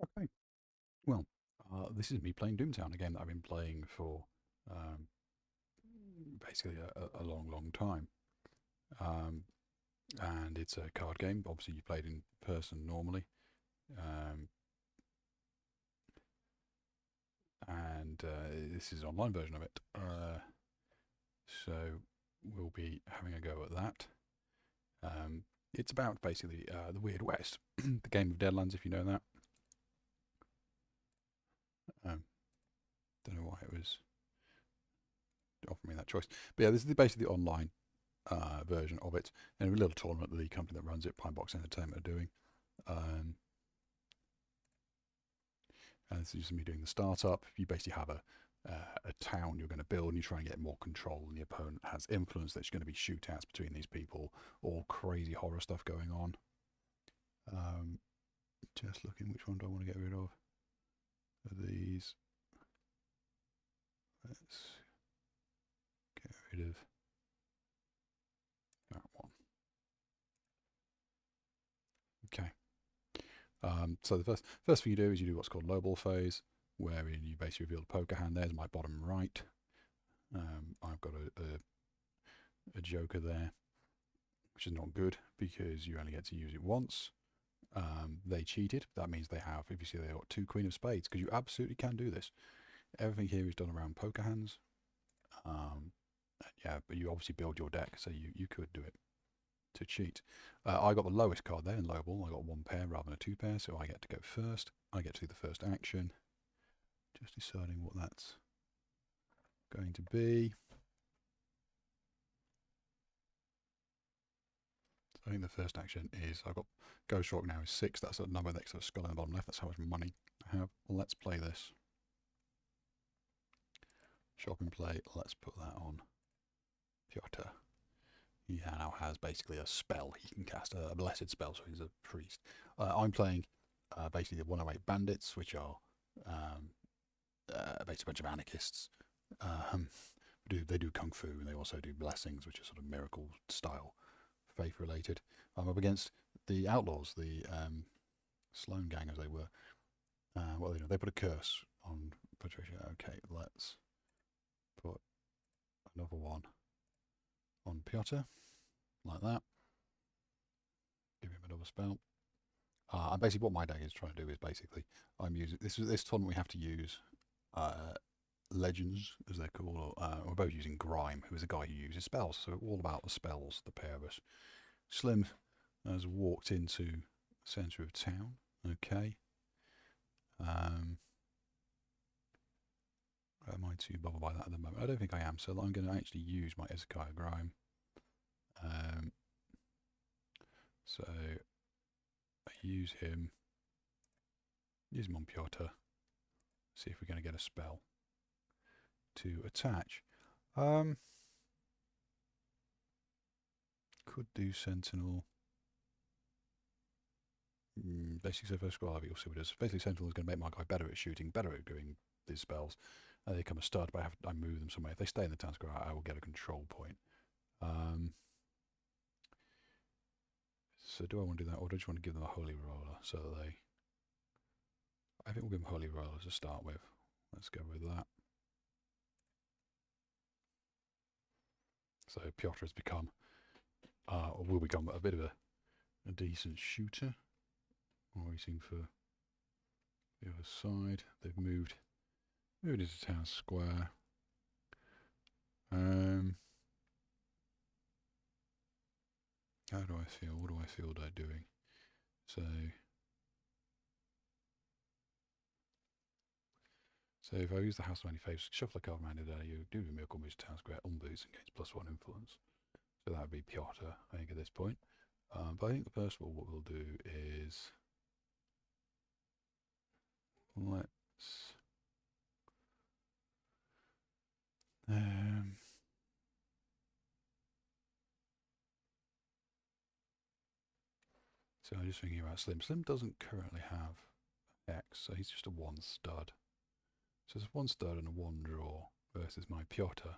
Okay. Well, this is me playing Doomtown, a game that I've been playing for um, basically a long, long time. Um, and it's a card game. Obviously, you played in person normally. Um, and this is an online version of it. So we'll be having a go at that. Um, it's about basically the Weird West, the game of Deadlands, if you know that. Um, don't know why it was offering me that choice. But yeah, this is basically the online version of it, and a little tournament that the company that runs it, Pine Box Entertainment, are doing. Um, and this is just me doing the startup. You basically have a town you're going to build, and you try and get more control, and the opponent has influence. There's going to be shootouts between these people, all crazy horror stuff going on. Um, just looking, which one do I want to get rid of these? Let's get rid of that one. Okay. So the first thing you do is you do what's called lowball phase, wherein you basically reveal the poker hand. There's my bottom right. I've got a joker there, which is not good because you only get to use it once. They cheated. That means they have, if you see, they got two Queen of Spades, because you absolutely can do this. Everything here is done around poker hands. Um, yeah, but you obviously build your deck, so you could do it to cheat. I got the lowest card there in low ball. I got one pair rather than a two pair, so I get to go first. I get to do the first action. Just deciding what that's going to be. I think the first action is I've got Ghost Rock now is 6. That's a number next to a skull in the bottom left. That's how much money I have. Well, let's play this. Shop and play. Let's put that on Piotr. He now has basically a spell he can cast, a blessed spell, so he's a priest. I'm playing basically the 108 bandits, which are basically a bunch of anarchists. Um, they do kung fu, and they also do blessings, which are sort of miracle style, faith related. I'm up against the outlaws, the Sloan gang, as they were. What they do? They put a curse on Patricia. Okay, let's put another one on Piotr, like that. Give him another spell. And basically, what my deck is trying to do is basically I'm using this tournament. We have to use legends, as they're called. We're both using Grimme, who is a guy who uses spells. So all about the spells, the pair of us. Slim has walked into the centre of town. Okay. Am I too bothered by that at the moment? I don't think I am. So I'm going to actually use my Ezekiah Grime. So I use him. Use him on Piotr. See if we're going to get a spell to attach. Could do Sentinel. Basically, so first squad, you'll see what it is. Basically, Sentinel is going to make my guy better at shooting, better at doing these spells. They become a stud, but I move them somewhere. If they stay in the town square, I will get a control point. So do I want to do that, or do I just want to give them a holy roller so that they? I think we'll give them holy roller to start with. Let's go with that. So Piotr has become, or will become, a bit of a decent shooter. Waiting for the other side. They've moved into town square. How do I feel? What do I feel they're doing? So if I use the house of many faces, shuffle a card around it, you do the miracle moves to town square, unboost and gains +1 influence. So that would be Piotr, I think, at this point. But I think first of all, what we'll do is let's so I'm just thinking about Slim. Slim doesn't currently have X, so he's just a 1 stud. So there's 1 stud and a 1 draw versus my Piotr,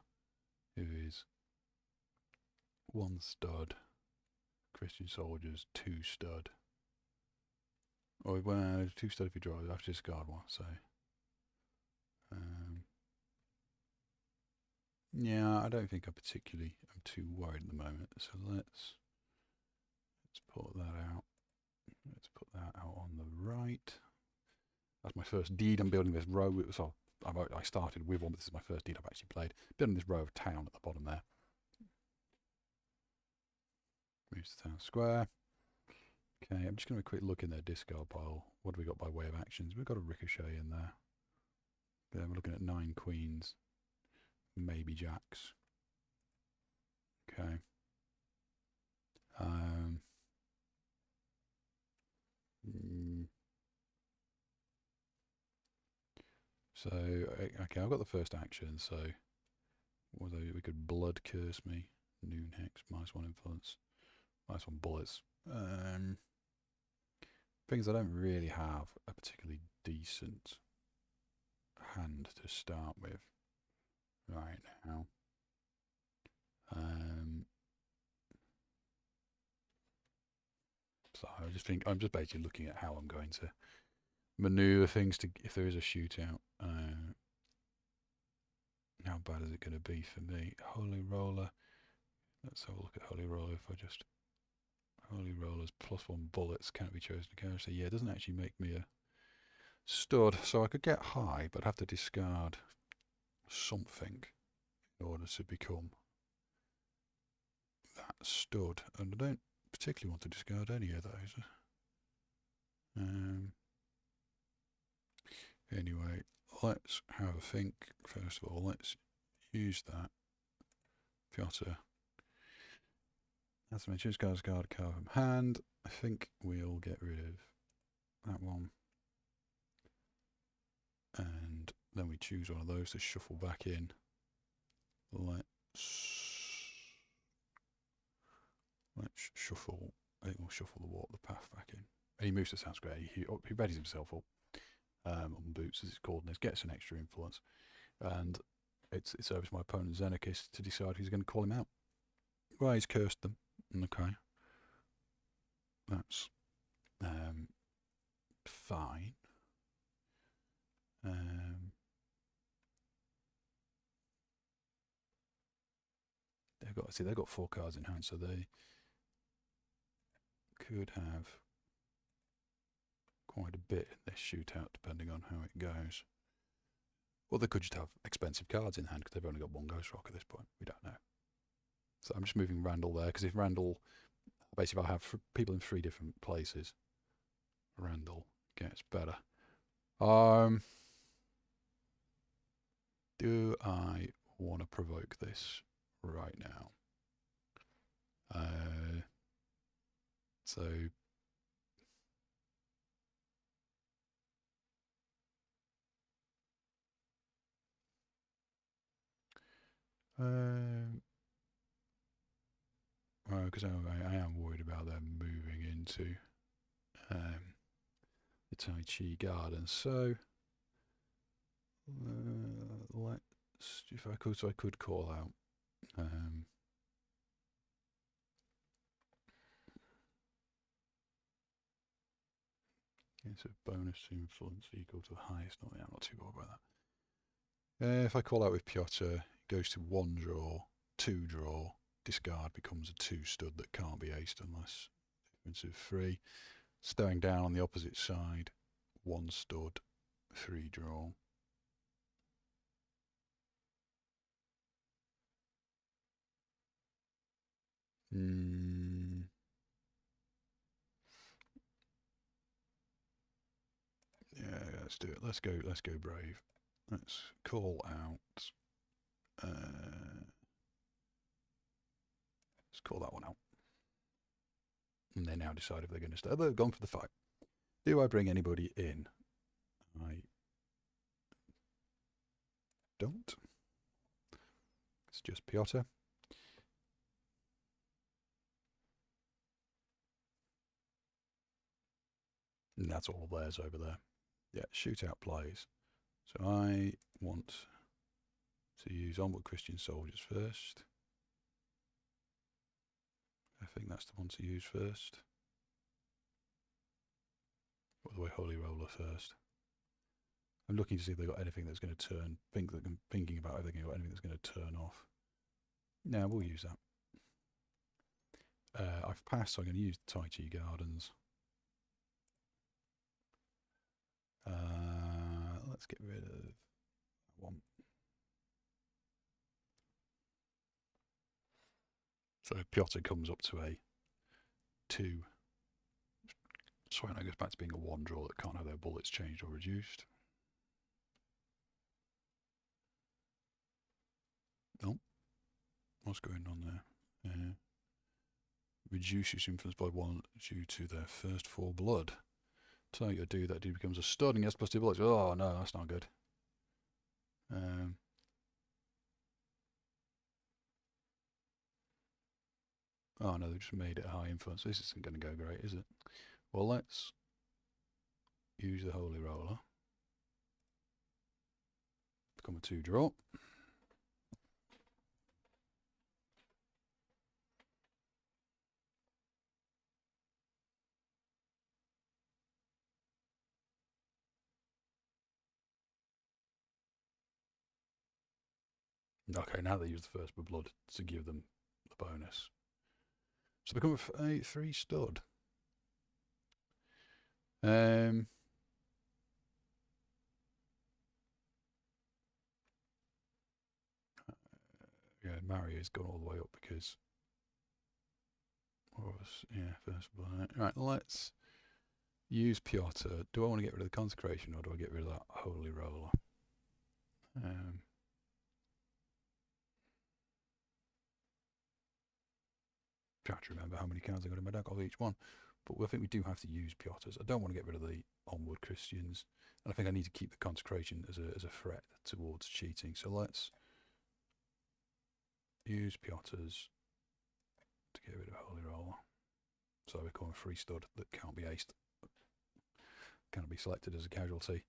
who is 1 stud, Christian soldiers, 2 stud. Or well, 2 stud if you draw. I have to discard one. So, yeah, I don't think I'm too worried at the moment. So let's put that out. Let's put that out on the right. That's my first deed. I'm building this row. So I started with one, but this is my first deed I've actually played. Building this row of town at the bottom there. Moves to town square. Okay, I'm just going to have a quick look in their discard pile. What have we got by way of actions? We've got a ricochet in there. Then we're looking at 9 queens, maybe jacks. Okay. So, okay, I've got the first action, so we could blood curse me. Noon hex, -1 influence, -1 bullets. Things I don't really have a particularly decent hand to start with right now. So I'm just basically looking at how I'm going to maneuver things to if there is a shootout. How bad is it going to be for me? Holy roller. Let's have a look at holy roller. If I just holy rollers +1 bullets can't be chosen to carry. So yeah, it doesn't actually make me a stud. So I could get high, but have to discard something in order to become that stud. And I don't particularly want to discard any of those. Anyway, let's have a think. First of all, let's use that. Piotr. As I choose card card from hand. I think we'll get rid of that one. And then we choose one of those to shuffle back in. Let's shuffle. I think we'll shuffle the path back in. And he moves to South Square. He readies himself up on boots, as it's called, and gets an extra influence. And it serves my opponent Zenarchist to decide who's going to call him out. Well, he's cursed them. Okay. That's fine. They've got 4 cards in hand, so they could have quite a bit in this shootout, depending on how it goes. Or they could just have expensive cards in hand because they've only got 1 Ghost Rock at this point. We don't know. So I'm just moving Randall there because if Randall, basically, if I have people in 3 different places, Randall gets better. Do I want to provoke this right now? So because I am worried about them moving into the Tai Chi Garden. So let's, if I could call out. It's a bonus influence equal to the highest. No, I'm not too bothered about that. If I call out with Piotr, it goes to 1 draw, 2 draw, discard becomes a 2 stud that can't be aced unless difference of 3. Stowing down on the opposite side, 1 stud, 3 draw. Yeah, let's do it. Let's go brave. Let's call out. Let's call that one out. And they now decide if they're going to stay. They've gone for the fight. Do I bring anybody in? I don't. It's just Piotr. And that's all theirs over there. Yeah, shootout plays. So I want to use Onward Christian Soldiers first. I think that's the one to use first. Put away Holy Roller first. I'm looking to see if they've got anything that's going to turn. Thinking about if they've got anything that's going to turn off. No, we'll use that. I've passed, so I'm going to use the Tai Chi Gardens. Let's get rid of that one. So Piotr comes up to a 2. So now it goes back to being a 1 draw that can't have their bullets changed or reduced. Oh, what's going on there? Reduces influence by 1 due to their first 4 blood. So you do that, dude becomes a stud and he has plus 2 bullets. Oh no, that's not good. Oh no, they just made it a high influence. This isn't going to go great, is it? Well, let's use the Holy Roller. Become a 2 draw. Okay, now they use the first blood to give them the bonus. So become a 3 stud. Yeah, Mario's gone all the way up because first blood. Right, let's use Piotr. Do I want to get rid of the consecration or do I get rid of that Holy Roller? Trying to remember how many cards I got in my deck of each one, but I think we do have to use Piotr's. I don't want to get rid of the Onward Christians, and I think I need to keep the consecration as a threat towards cheating. So let's use Piotr's to get rid of Holy Roller. So I become a 3 stud that can't be aced, can't be selected as a casualty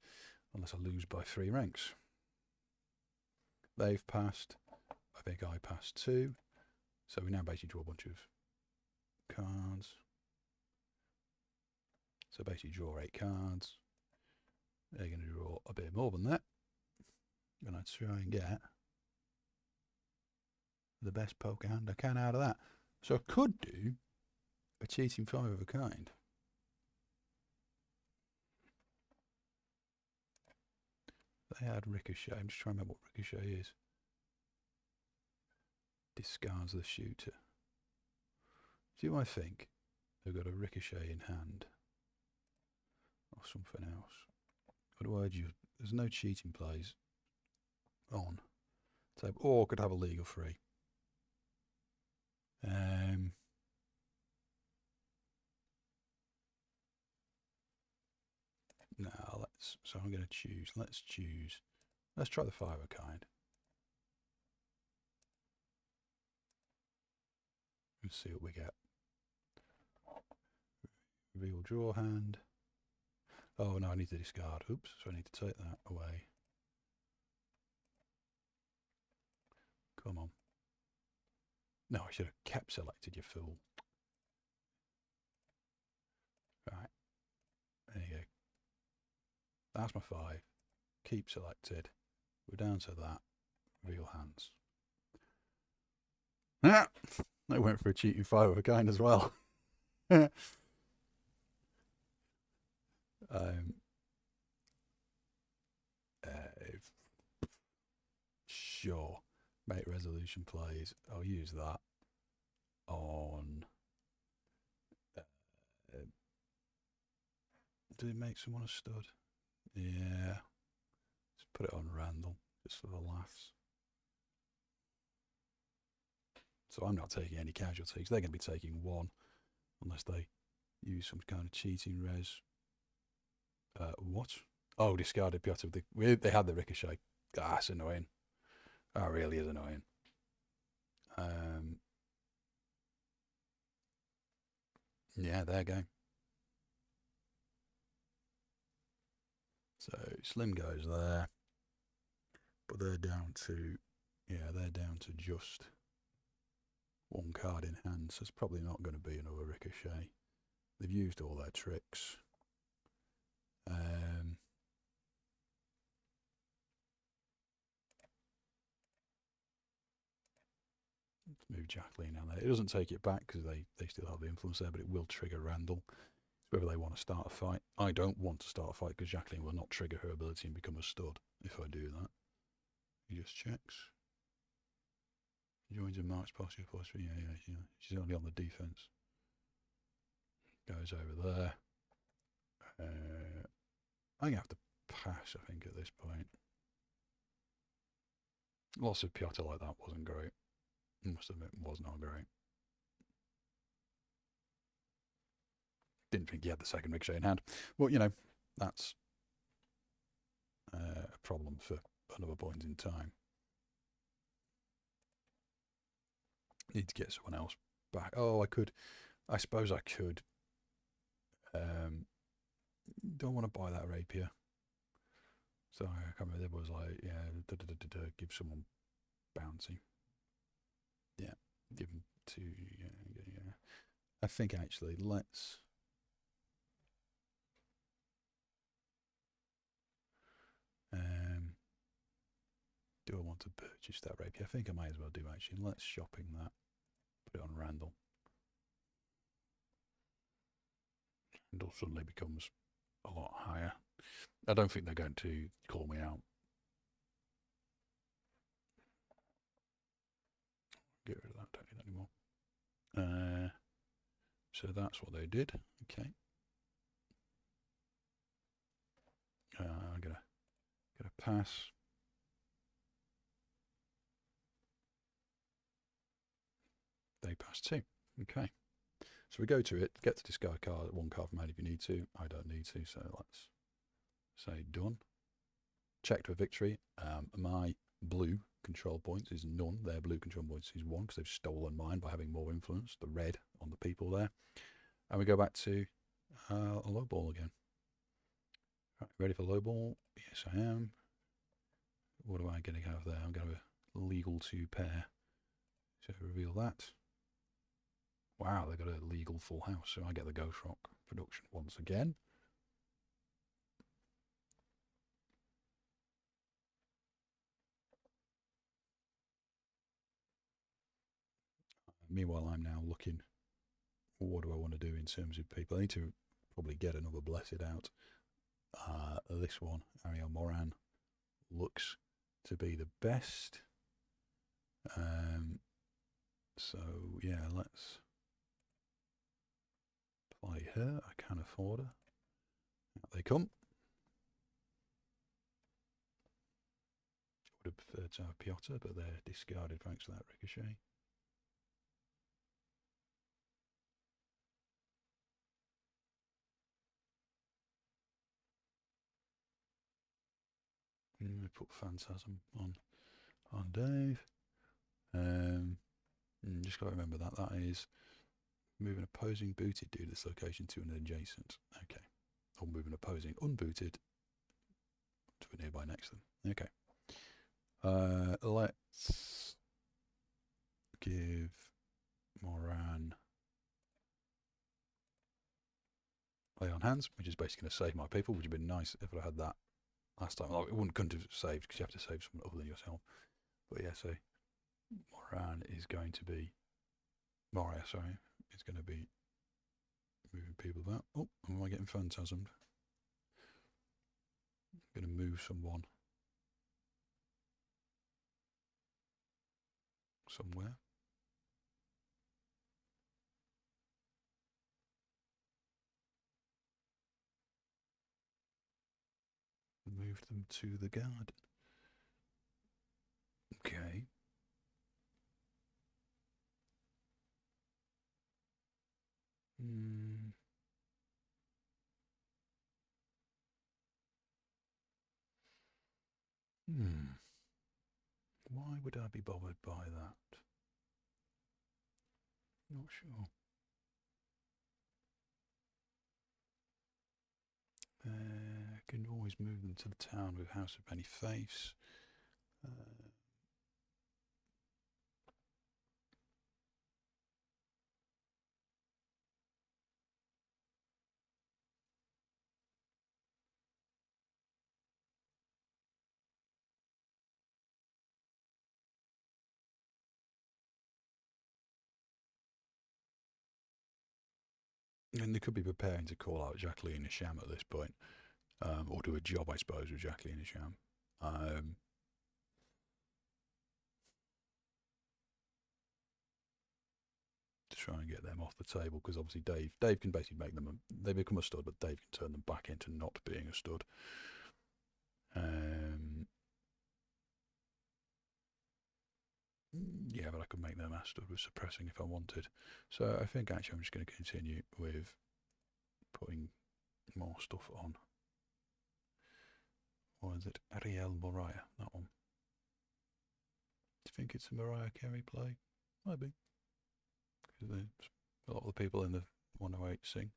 unless I lose by 3 ranks. They've passed. I think I passed 2. So we now basically draw a bunch of cards. So basically draw 8 cards. They're going to draw a bit more than that. I'm going to try and get the best poker hand I can out of that. So I could do a cheating 5 of a kind. They had Ricochet. I'm just trying to remember what Ricochet is. Discards the shooter. See what I think? They've got a Ricochet in hand. Or something else. Otherwise, there's no cheating plays on. So, or could have a legal free. Now so I'm going to choose. Let's try the 5 of a kind. Let's see what we get. Reveal draw hand. Oh no, I need to discard. Oops, so I need to take that away. Come on. No, I should have kept selected, you fool. Right. There you go. That's my 5. Keep selected. We're down to that. Reveal hands. Ah! I went for a cheating 5 of a kind as well. Sure. Make resolution plays. I'll use that on. Did it make someone a stud? Yeah. Just put it on Randall, just for the laughs. So I'm not taking any casualties. They're going to be taking 1, unless they use some kind of cheating res. What? Oh, discarded Piotr. They had the Ricochet. Ah, that's annoying. That really is annoying. Yeah, there you go. So Slim goes there, but they're down to, they're down to just 1 card in hand, so it's probably not going to be another Ricochet. They've used all their tricks. move Jacqueline down there. It doesn't take it back because they still have the influence there, but it will trigger Randall. It's whether they want to start a fight. I don't want to start a fight because Jacqueline will not trigger her ability and become a stud if I do that. He just checks. Joins a march past your force. Yeah. She's only on the defense. Goes over there. I'm going to have to pass, I think, at this point. Lots of Piotr like that wasn't great. I must admit, was not great. Didn't think he had the second ricochet in hand. Well, you know, that's a problem for another point in time. Need to get someone else back. Oh, I suppose I could. Don't want to buy that rapier. So I can't remember. It was like, yeah, give someone bouncy. Yeah, give them to, yeah. I think actually, let's. Do I want to purchase that rapier? I think I might as well do actually. Let's shopping that. Put it on Randall. Randall suddenly becomes a lot higher. I don't think they're going to call me out. Get rid of that, don't need that anymore. So that's what they did. Okay. I'm gonna pass. They pass too. Okay. So we go to it, get to discard one card from hand if you need to. I don't need to, so let's say done. Check to a victory. My blue control points is none. Their blue control points is 1 because they've stolen mine by having more influence. The red on the people there. And we go back to a low ball again. Right, ready for low ball? Yes, I am. What am I going to have there? I'm going to have a legal 2 pair. So reveal that. Wow, they've got a legal full house. So I get the Ghost Rock production once again. Meanwhile, I'm now looking, what do I want to do in terms of people? I need to probably get another Blessed out. This one, Ariel Moran, looks to be the best. So, yeah, let's play her. I can afford her. Out they come. Would have preferred to have Piotr, but they're discarded thanks to that ricochet. We put Phantasm on Dave. Just got to remember that. That is move an opposing booted dude this location to an adjacent. Okay. Or move an opposing unbooted to a nearby next to them. Okay. Let's give Moran Lay on Hands, which is basically going to save my people, which would have been nice if I had that last time. Well, it couldn't have saved because you have to save someone other than yourself. But yeah, so Moran is going to be Moria, sorry, is going to be moving people about. Oh, am I getting phantasmed? I'm going to move someone somewhere. Move them to the garden. Okay. Why would I be bothered by that? Not sure. Can always move them to the town with House of Many Faiths. And they could be preparing to call out Jacqueline Isham at this point, or do a job, I suppose, with Jacqueline Isham. To try and get them off the table, because obviously Dave can basically make them, they become a stud, but Dave can turn them back into not being a stud. Yeah, but I could make them a stud with suppressing if I wanted. So I think actually I'm just going to continue with putting more stuff on. Or is it Ariel Mariah? That one. Do you think it's a Mariah Carey play? Might be. Because a lot of the people in the 108 sing.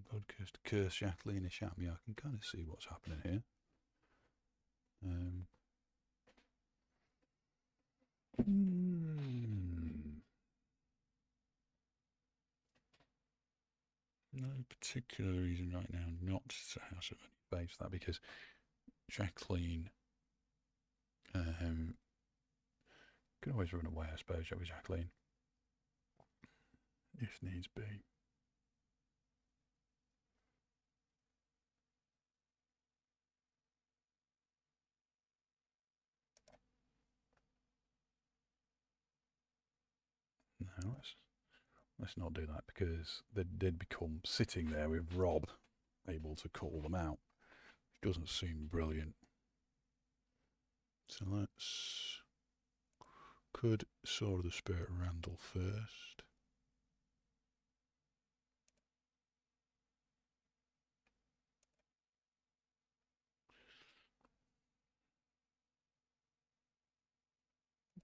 Podcast Curse Jacqueline Isham. Yeah, I can kind of see what's happening here. No particular reason right now not to House of any base that, because Jacqueline can always run away, I suppose, with Jacqueline, if needs be. No, let's not do that, because they'd become sitting there with Rob able to call them out, which doesn't seem brilliant. So let's... Could Sword of the Spirit Randall first.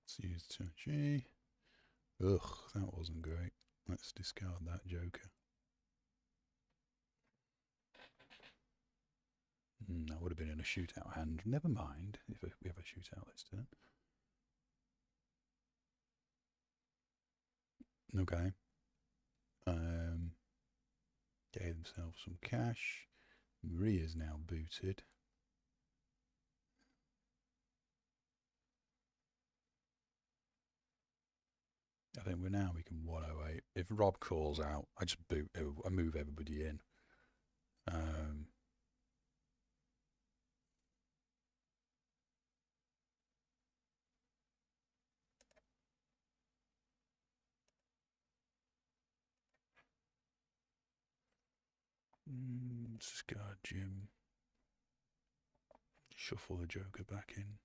Let's use Tourney. Ugh, that wasn't great. Let's discard that Joker. That would have been in a shootout hand. Never mind if we have a shootout this turn. Okay. Gave themselves some cash. Maria's now booted. I think we can 108. If Rob calls out, I just boot. I move everybody in. Discard Jim. Shuffle the Joker back in.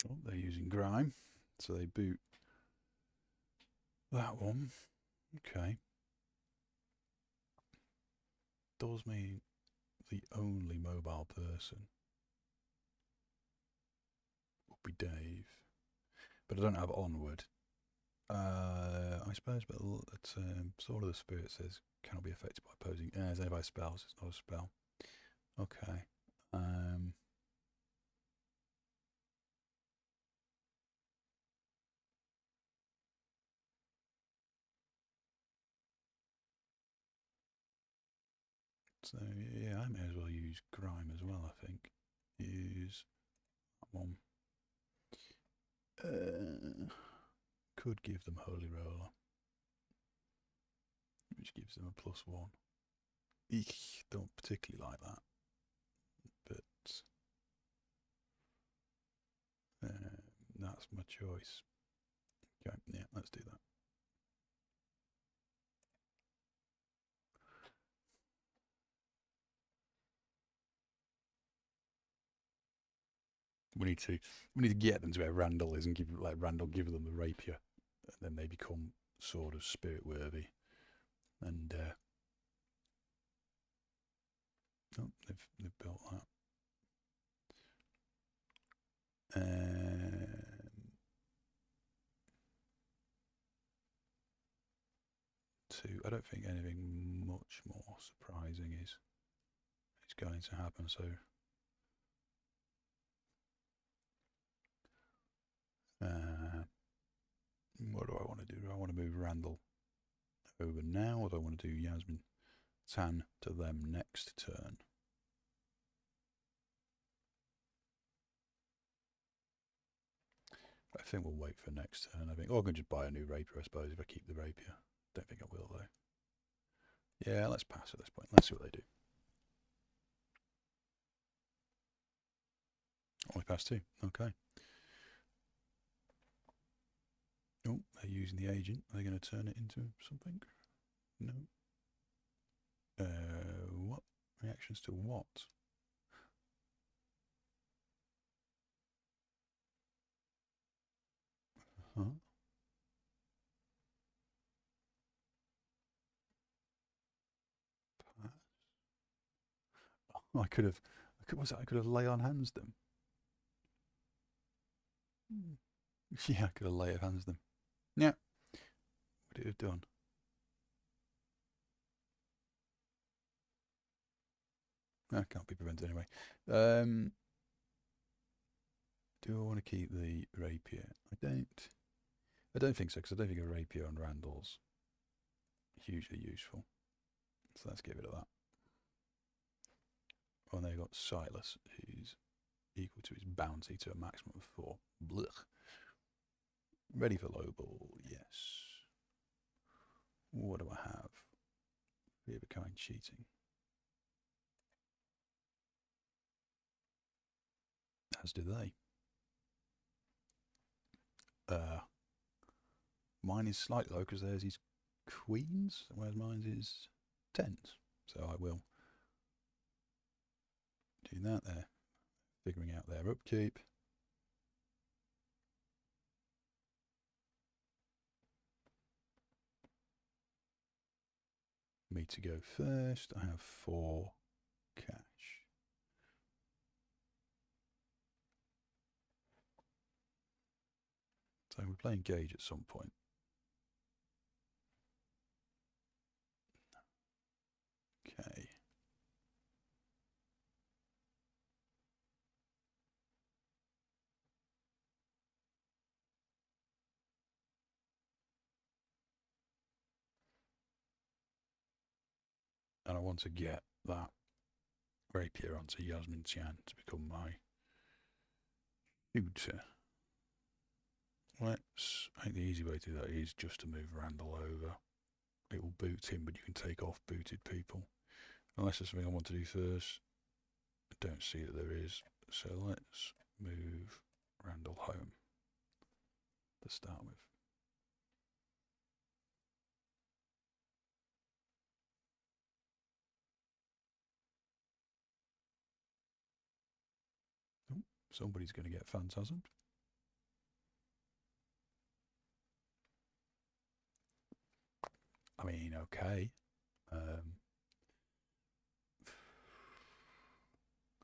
Oh, they're using Grimme, so they boot that one. Okay. Does mean the only mobile person would be Dave, but I don't have Onward. I suppose, but Sword of the Spirit says cannot be affected by opposing. It's only by spells. It's not a spell. Okay. So yeah, I may as well use Grimme as well. I think use that one. Could give them Holy Roller, which gives them a +1. Eek, don't particularly like that, but that's my choice. Okay, yeah, let's do that. We need to get them to where Randall is and let Randall give them the rapier, and then they become sort of spirit worthy. And oh, they've built that. I don't think anything much more surprising is going to happen. So what do I want to do? Do I want to move Randall over now, or do I want to do Yasmin Tan to them next turn? I think we'll wait for next turn. I think, or I can just buy a new rapier, I suppose, if I keep the rapier. Don't think I will, though. Yeah, let's pass at this point. Let's see what they do. Only pass 2. Okay. Oh, they're using the agent. Are they going to turn it into something? No. What? Reactions to what? Huh? Pass. Oh, I could have lay on hands them. Yeah, I could have lay on hands them. Yeah. Would it have done? That can't be prevented anyway. Do I want to keep the rapier? I don't think so, because I don't think a rapier on Randall's hugely useful. So let's get rid of that. Oh, and they've got Silas, who's equal to his bounty to a maximum of 4. Blech. Ready for low ball, yes. What do I have? Fear of kind cheating. As do they. Mine is slightly low because theirs is queens, whereas mine is 10s. So I will do that there. Figuring out their upkeep. Me to go first. I have 4 cash. So we're playing Gauge at some point. Okay. And I want to get that rapier onto Yasmin Tian to become my tutor. I think the easy way to do that is just to move Randall over. It will boot him, but you can take off booted people. Unless there's something I want to do first. I don't see that there is. So let's move Randall home to start with. Oh, somebody's going to get phantasmed. I mean, okay.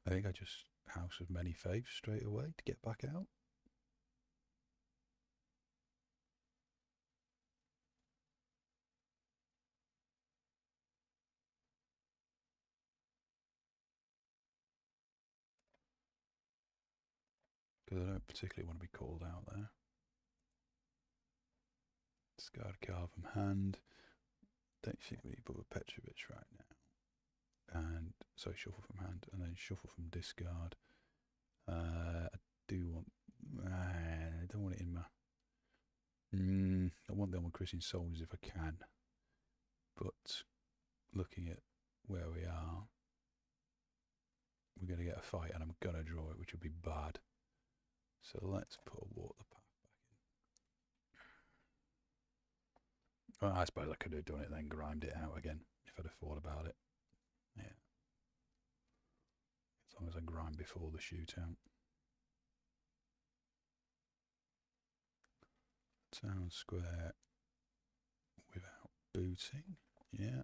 I think I just House of Many Faiths straight away to get back out. Because I don't particularly want to be called out there. Discard a card from hand. Don't think we need Bubba Petrovich right now. And so shuffle from hand and then shuffle from discard. I do want. I don't want it in my. I want them on Christian Souls if I can. But looking at where we are, we're going to get a fight and I'm going to draw it, which would be bad. So let's put a Walk the Path back in. Well, I suppose I could have done it then, grimed it out again, if I'd have thought about it. Yeah. As long as I grind before the shootout. Town square without booting. Yeah.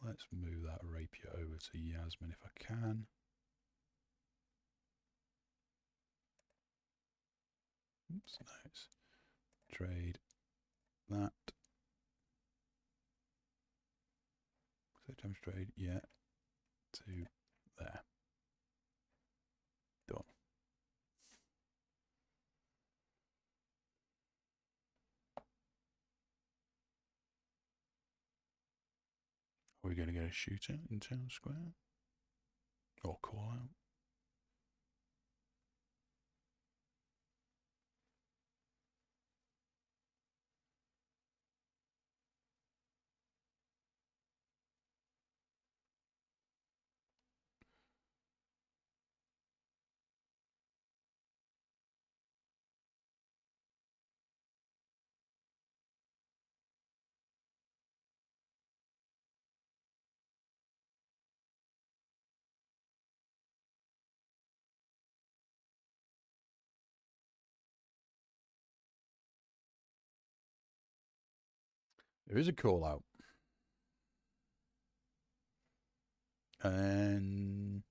Let's move that rapier over to Yasmin if I can. Oops, nice. Trade that. So times trade, yeah, to there. Done. Are we going to get a shootout in town square? Or call out? There is a call out. And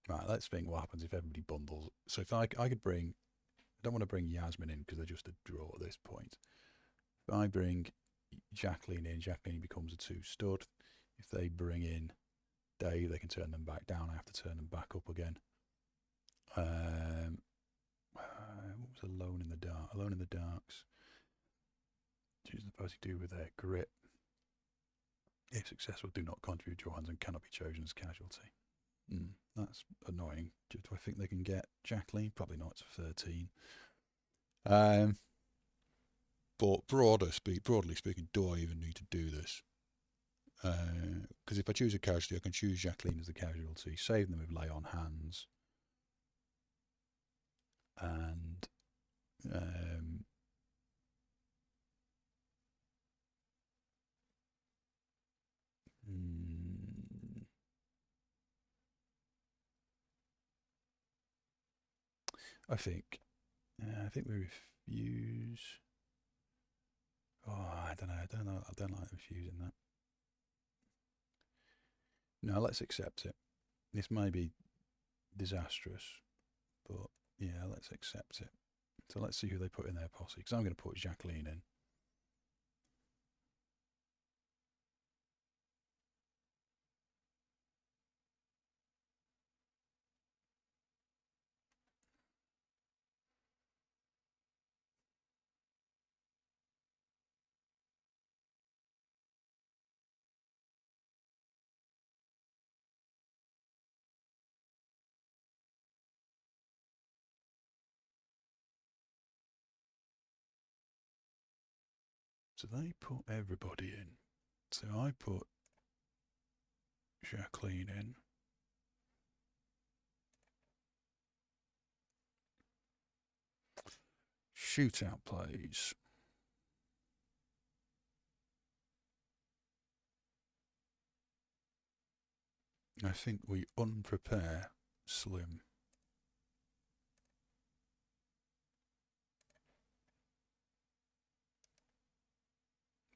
right, let's think what happens if everybody bundles. So if I could bring, I don't want to bring Yasmin in because they're just a draw at this point. If I bring Jacqueline in, Jacqueline becomes a 2 stud. If they bring in Dave, they can turn them back down. I have to turn them back up again. What was Alone in the Dark? Alone in the Darks. Choose the party to do with their grip. If successful, do not contribute your hands and cannot be chosen as casualty. That's annoying. Do I think they can get Jacqueline? Probably not. It's a 13. But broadly speaking, do I even need to do this? Because if I choose a casualty, I can choose Jacqueline as the casualty, save them with lay on hands, and I think we refuse. Oh, I don't know. I don't like refusing that. No, let's accept it. This may be disastrous, but yeah, let's accept it. So let's see who they put in their posse, because I'm going to put Jacqueline in. So they put everybody in. So I put Jacqueline in. Shootout plays. I think we unprepare Slim.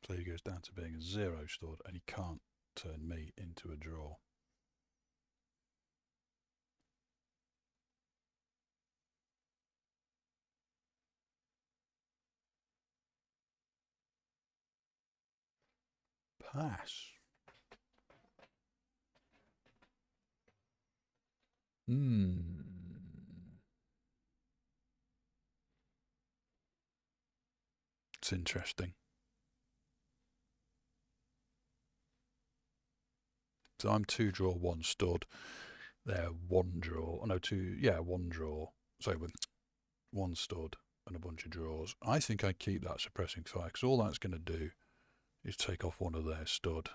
So he goes down to being a 0 stud, and he can't turn me into a draw. Pass. It's interesting. So I'm 2 draw, 1 stud. They're 1 draw. Oh no, 2. Yeah, 1 draw. Sorry, with 1 stud and a bunch of draws. I think I keep that suppressing fire, because all that's going to do is take off one of their stud.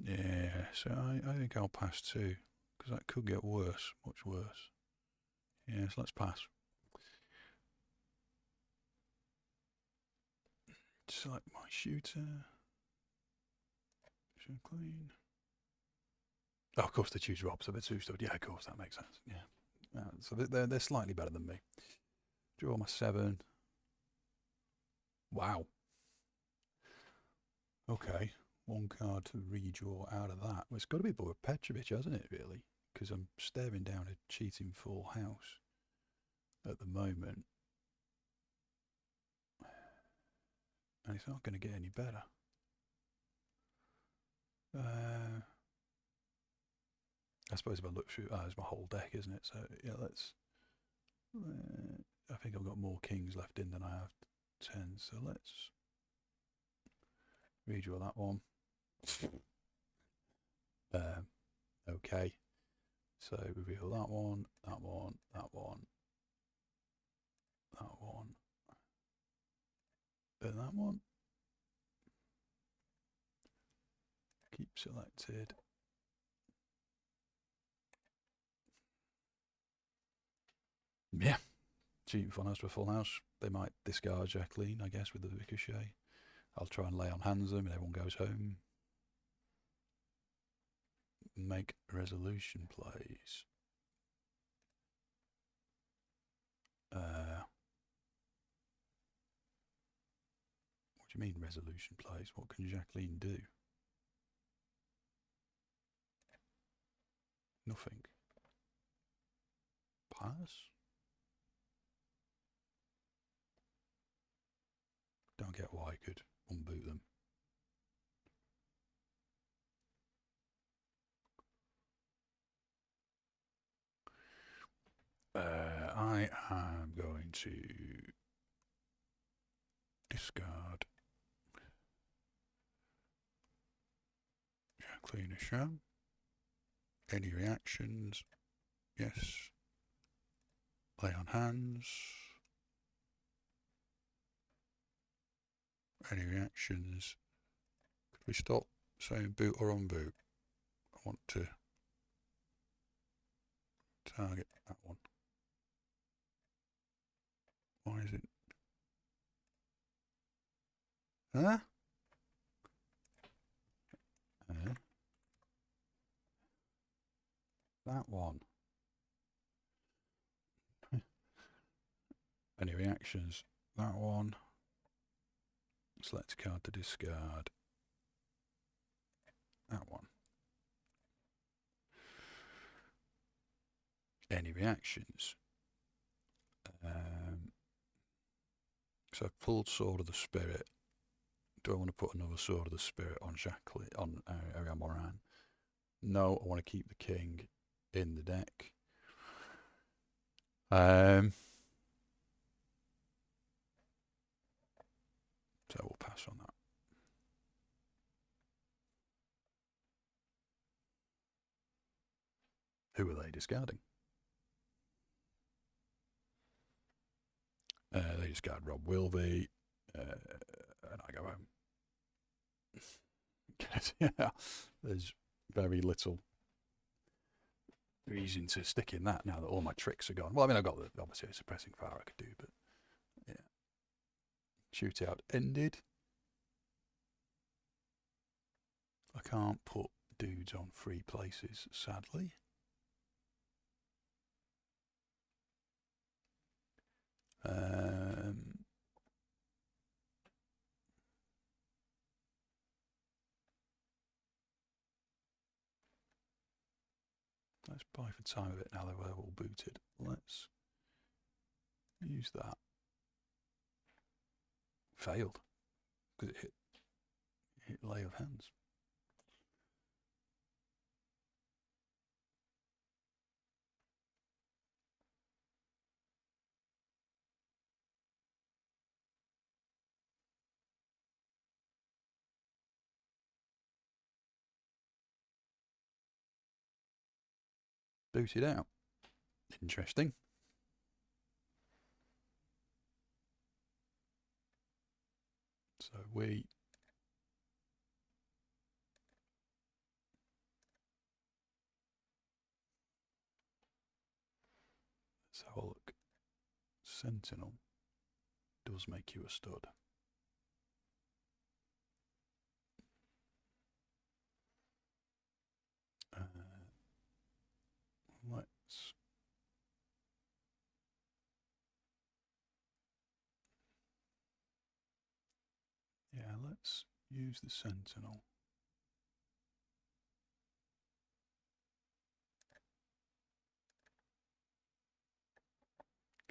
Yeah, so I think I'll pass 2. because that could get worse, much worse. Yes, let's pass. Select my shooter. Should clean. Oh, of course they choose Rob, so they're two stud. Yeah, of course, that makes sense. Yeah. So they're slightly better than me. Draw my 7. Wow. Okay. 1 card to redraw out of that. Well, it's got to be Boris Petrovich, hasn't it, really? Because I'm staring down a cheating full house at the moment. And it's not going to get any better. I suppose if I look through, it's my whole deck, isn't it? So yeah, let's. I think I've got more kings left in than I have 10. So let's redraw that one. Okay. So reveal that one, that one, that one, that one, and that one. Keep selected. Yeah. Cheating fun house to a full house. They might discard Jacqueline, I guess, with the ricochet. I'll try and lay on hands them and everyone goes home. Make resolution plays. What do you mean resolution plays? What can Jacqueline do? Nothing. Pass? Don't get why I could unboot them. I am going to discard Jacqueline Asham. Any reactions? Yes. Lay on hands. Any reactions? Could we stop saying boot or unboot? I want to target that one. Why is it? Huh? That one. Any reactions? That one. Select a card to discard. That one. Any reactions? So I've pulled Sword of the Spirit. Do I want to put another Sword of the Spirit on Jacqueline, on Ariane Moran? No, I want to keep the king in the deck. So we'll pass on that. Who are they discarding? They discard Rob Wilby, and I go home. Yeah, there's very little reason to stick in that now that all my tricks are gone. Well, I mean, I've got obviously a suppressing fire I could do, but yeah. Shootout ended. I can't put dudes on free places, sadly. Let's buy for time of it now that we're all booted. Let's use that. Failed because it hit lay of hands. Booted out. Interesting. So we Let's have a look. Sentinel does make you a stud. Let's use the Sentinel.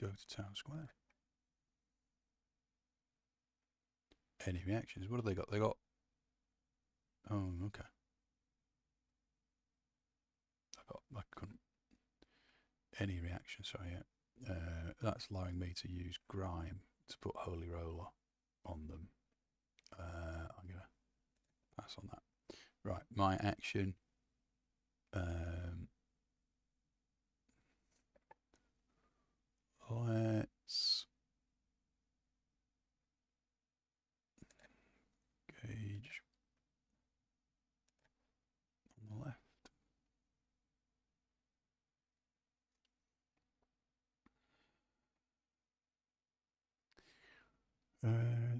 Go to Town Square. Any reactions? What have they got? They got... Oh, okay. I couldn't... Any reaction, sorry, yeah. That's allowing me to use Grimme to put Holy Roller on them. I'm going to pass on that. Right, my action. Let's gauge on the left.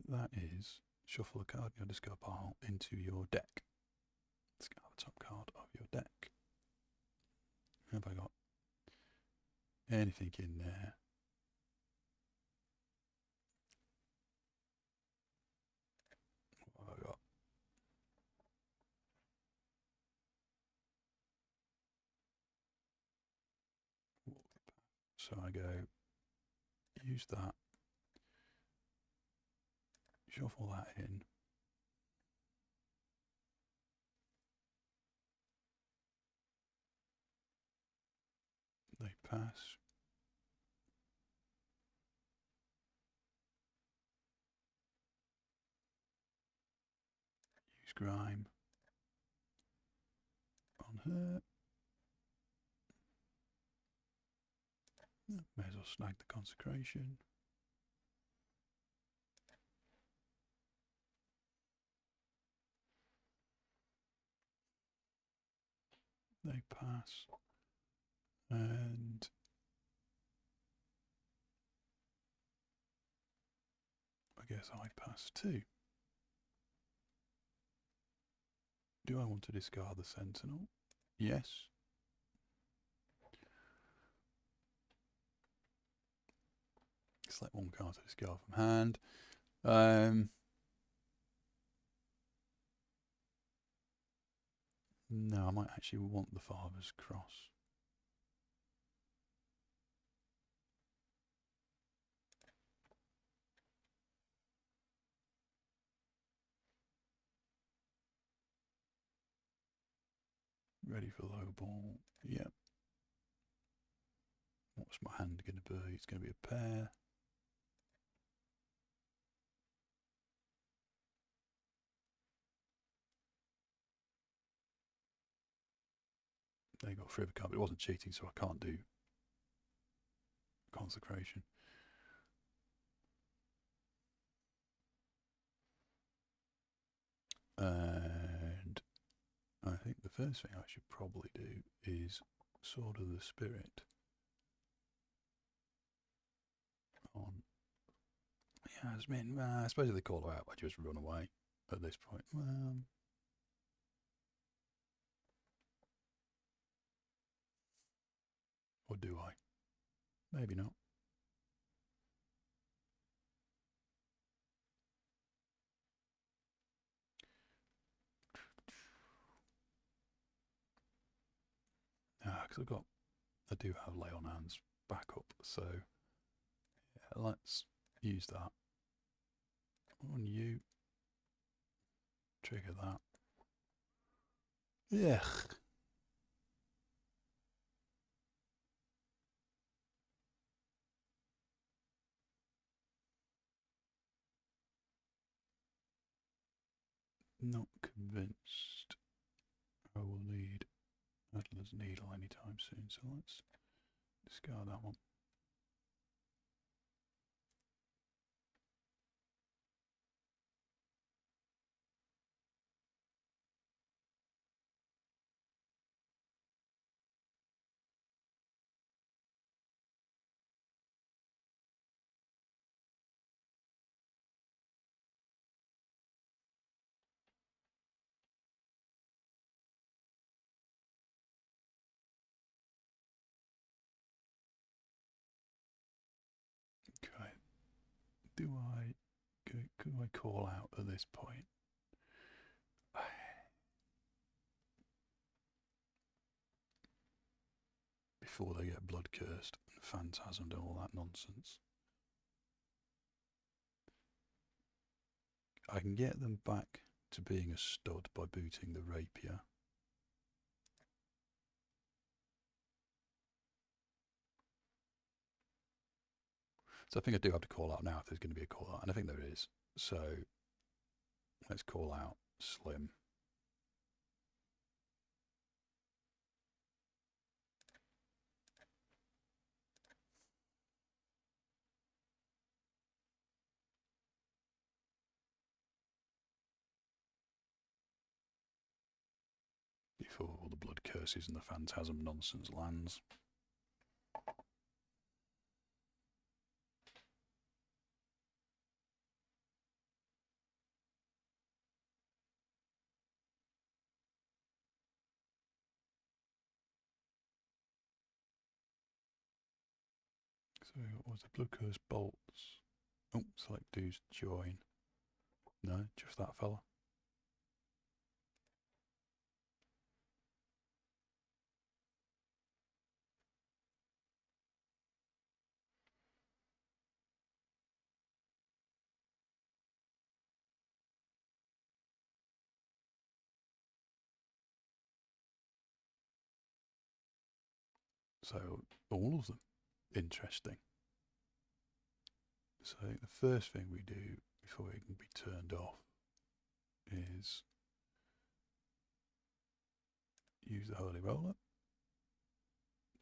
That is shuffle a card in your discard pile into your deck. Discard the top card of your deck. Have I got anything in there? What have I got? So I go, use that, shuffle that in. They pass. Use Grimme on her. May as well snag the consecration. They pass. And I guess I pass too. Do I want to discard the Sentinel? Yes. Select one card to discard from hand. No, I might actually want the Father's Cross. Ready for low ball. Yep. What's my hand going to be? It's going to be a pair. They got through the card, but it wasn't cheating, so I can't do consecration. And I think the first thing I should probably do is Sword of the Spirit on Yasmin. I suppose if they call her out, I just run away at this point. Or do I? Maybe not. Because I do have Lay on Hands backup, so yeah, let's use that on you. Trigger that. Yeah. Not convinced I will need Adler's Needle anytime soon, so let's discard that one. Could I call out at this point? Before they get blood cursed and phantasmed and all that nonsense. I can get them back to being a stud by booting the rapier. So I think I do have to call out now if there's going to be a call out, and I think there is. So let's call out Slim. Before all the blood curses and the phantasm nonsense lands. So what was the blood curse bolts? Oh, select dues join. No, just that fella. So all of them. Interesting. So the first thing we do before it can be turned off is use the holy roller.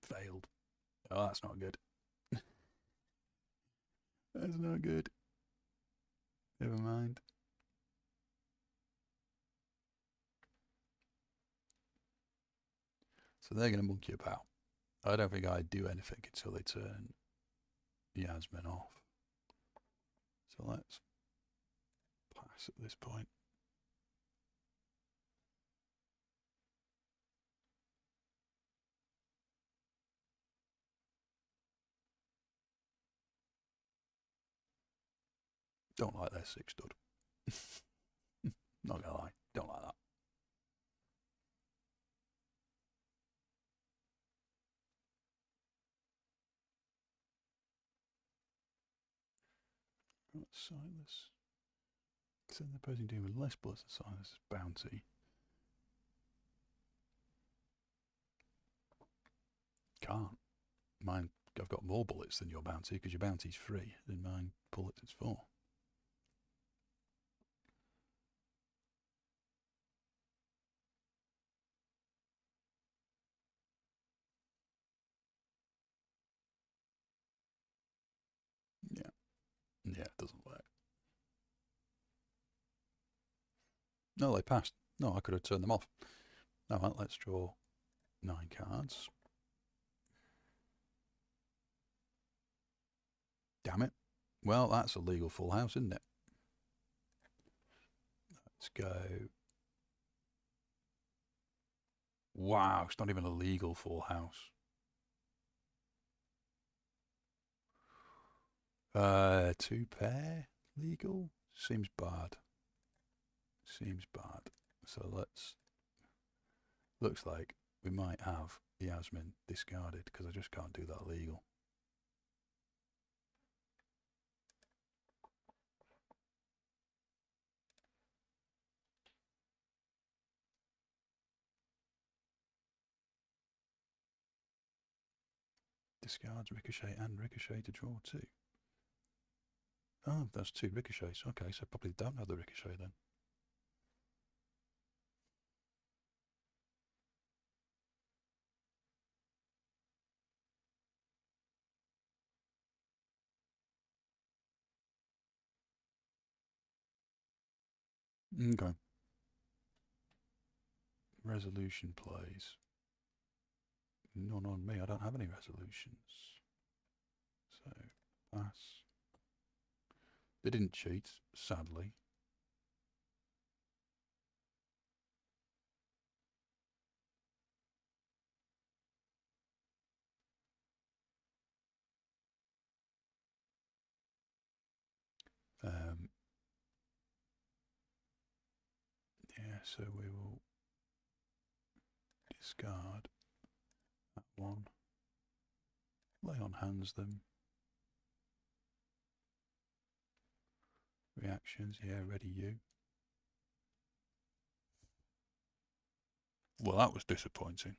Failed. Oh, that's not good. That's not good. Never mind. So they're going to monkey about. I don't think I'd do anything until they turn Yasmin off. So let's pass at this point. Don't like their 6 stud. Not gonna lie, don't like that. Right, Silas. Send the opposing team with less bullets than Silas' bounty. Can't. Mine, I've got more bullets than your bounty because your bounty's free, and mine bullets is 4. Yeah. Yeah, it doesn't work. No, they passed. No, I could have turned them off. Alright, let's draw 9 cards. Damn it. Well, that's a legal full house, isn't it? Let's go. Wow, it's not even a legal full house. 2 pair legal? Seems bad. Seems bad. So let's. Looks like we might have Yasmin discarded because I just can't do that legal. Discards ricochet and ricochet to draw 2. Oh, that's 2 ricochets. Okay, so probably don't have the ricochet then. Okay. Resolution plays. None on me. I don't have any resolutions. So, pass. They didn't cheat, sadly. So we will discard that one. Lay on hands them. Reactions, yeah, ready you. Well, that was disappointing.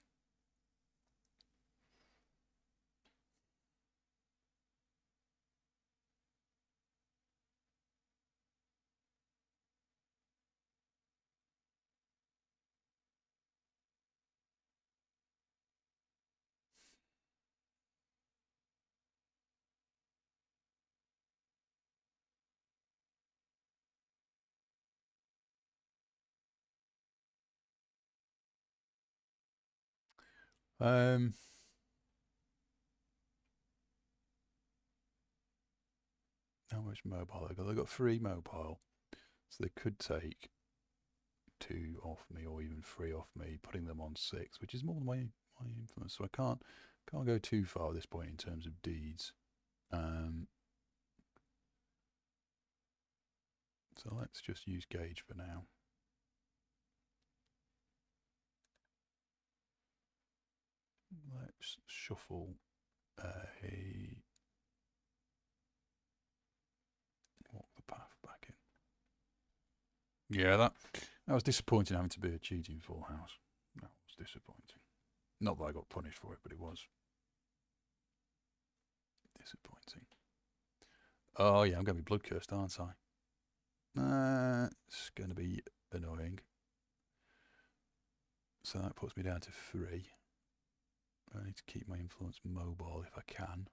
How much mobile they got? They got 3 mobile, so they could take 2 off me, or even 3 off me, putting them on 6, which is more than my influence. So I can't go too far at this point in terms of deeds. So let's just use gauge for now. Let's shuffle a walk the path back in. Yeah, that was disappointing, having to be a cheating full house. That was disappointing. Not that I got punished for it, but it was disappointing. Oh yeah, I'm going to be blood cursed, aren't I? It's going to be annoying. So that puts me down to 3. I need to keep my influence mobile if I can.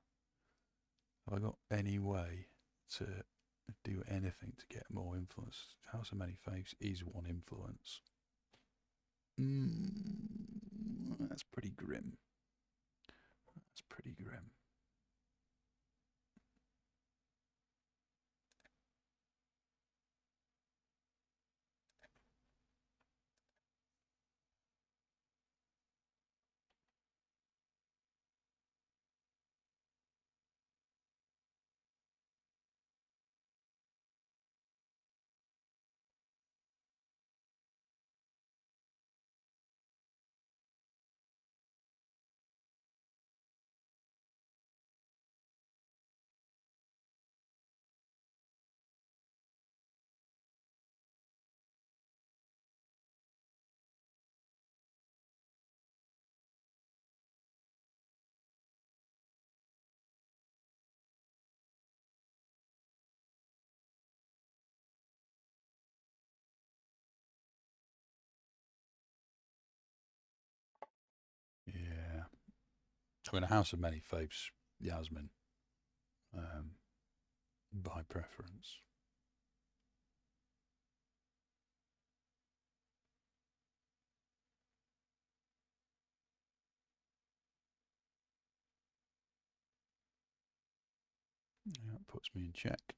Have I got any way to do anything to get more influence? House of Many Faiths is 1 influence. That's pretty grim. That's pretty grim. Yeah. I mean, a House of Many Faiths, Yasmin, by preference. Yeah, it puts me in check.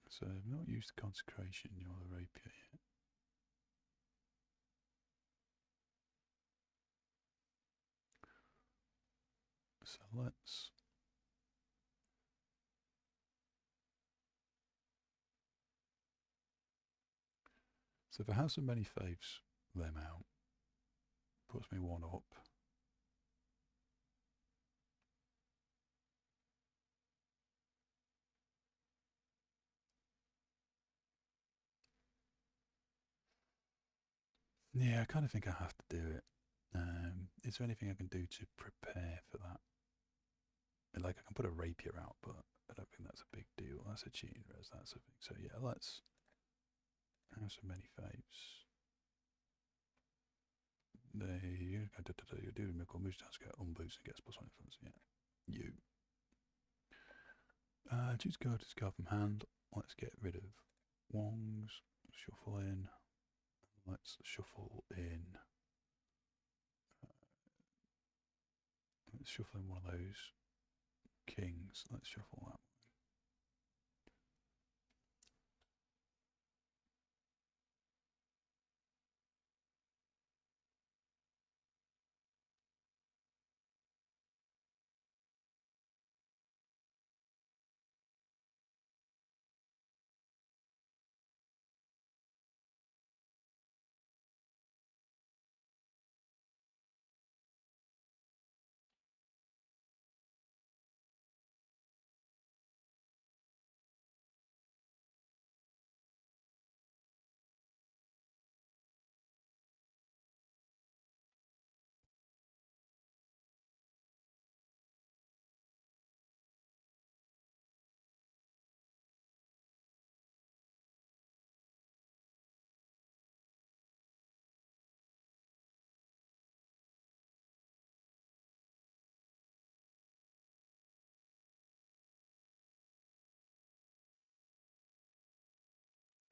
So I've not used the consecration nor the rapier yet. So let's so for House of Many Faiths, them out. Puts me 1 up. Yeah, I kind of think I have to do it. Is there anything I can do to prepare for that? Like, I can put a rapier out, but I don't think that's a big deal. That's a cheating res, that's a thing. So yeah, let's House of Many Faiths. You do the miracle moves down scale, unboost and gets +1 influence. Yeah. You. Choose go to discard from hand. Let's get rid of Wongs. Shuffle in. Let's shuffle in. Let's shuffle in one of those kings. Let's shuffle that one.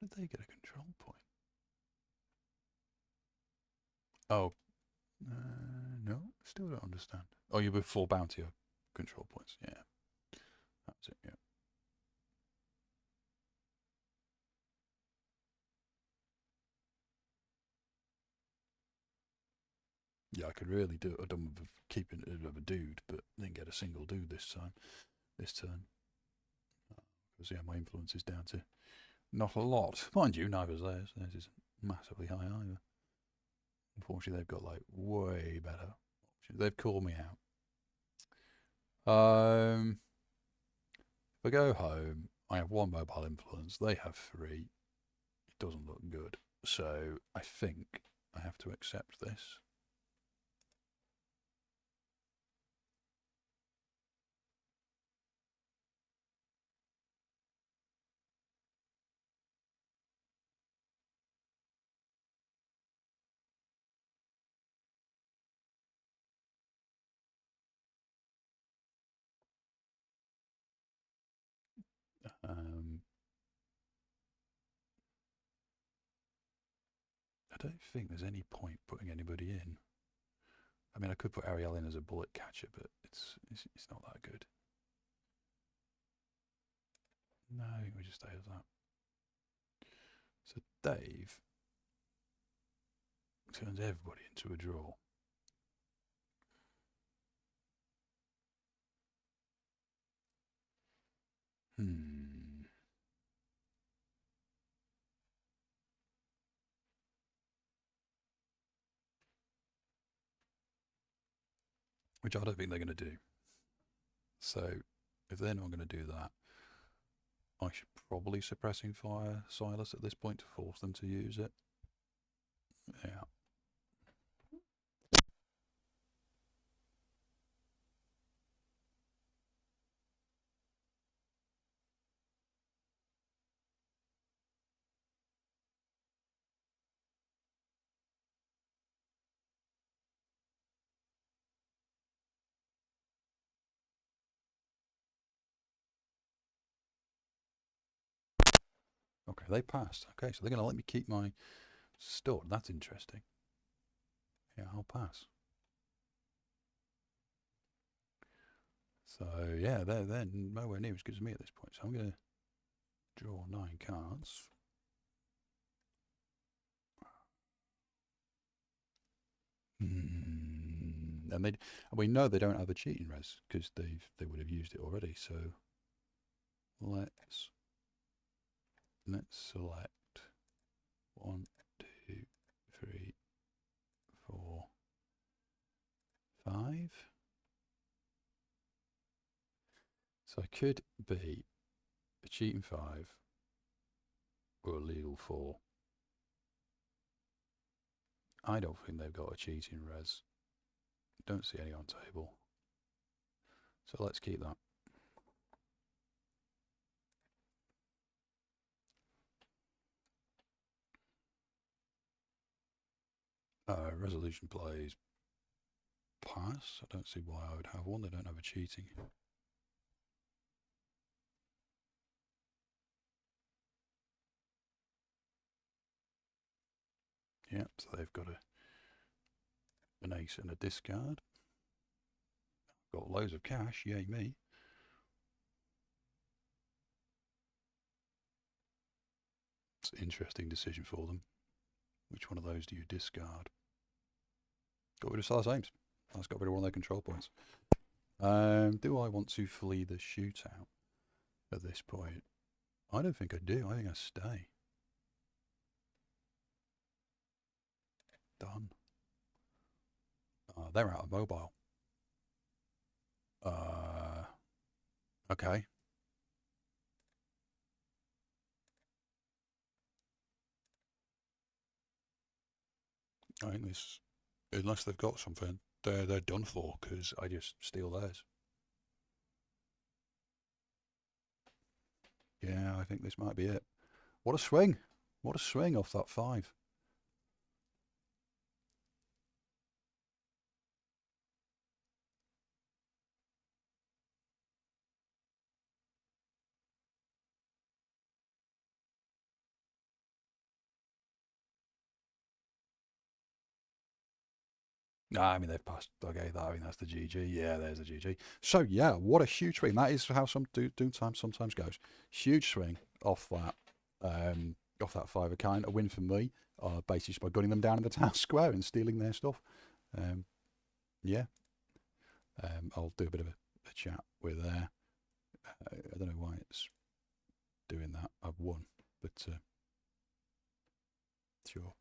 Did they get a control point? Oh, no, still don't understand. Oh, you're with 4 bounty control points. Yeah, that's it. Yeah. Yeah, I could really do it. Done with keeping it of a dude, but didn't get a single dude this time. This turn, because yeah, my influence is down to not a lot. Mind you, neither is theirs. Theirs is massively high either. Unfortunately, they've got like way better options. They've called me out. If I go home, I have 1 mobile influence. They have 3. It doesn't look good. So I think I have to accept this. I don't think there's any point putting anybody in. I mean, I could put Ariel in as a bullet catcher, but it's not that good. No, we just stay as that. So Dave turns everybody into a draw. Which I don't think they're going to do. So if they're not going to do that, I should probably suppressing fire Silas at this point to force them to use it. Yeah. Okay, they passed. Okay, so they're going to let me keep my stud. That's interesting. Yeah, I'll pass. So yeah, they're nowhere near as good as me at this point. So I'm going to draw 9 cards. And we know they don't have a cheating res because they would have used it already. So let's select 1, 2, 3, 4, 5. So I could be a cheating 5 or a legal 4. I don't think they've got a cheating res. Don't see any on table. So let's keep that. Resolution plays pass. I don't see why I would have one. They don't have a cheating. Yep, so they've got an ace and a discard. Got loads of cash, yay me. It's an interesting decision for them. Which one of those do you discard? Got rid of Silas Ames. That's got rid of one of their control points. Do I want to flee the shootout at this point? I don't think I do. I think I stay. Done. They're out of mobile. Okay. I think this, unless they've got something, they're done for because I just steal theirs. Yeah, I think this might be it. What a swing! What a swing off that 5. I mean, they've passed. Okay, that, I mean, that's the GG. Yeah, there's a GG. So, yeah, what a huge swing. That is how some Doomtown sometimes goes. Huge swing off that 5 of kind. A win for me, basically just by gunning them down in the town square and stealing their stuff. Yeah. I'll do a bit of a chat with there. I don't know why it's doing that. I've won, but sure.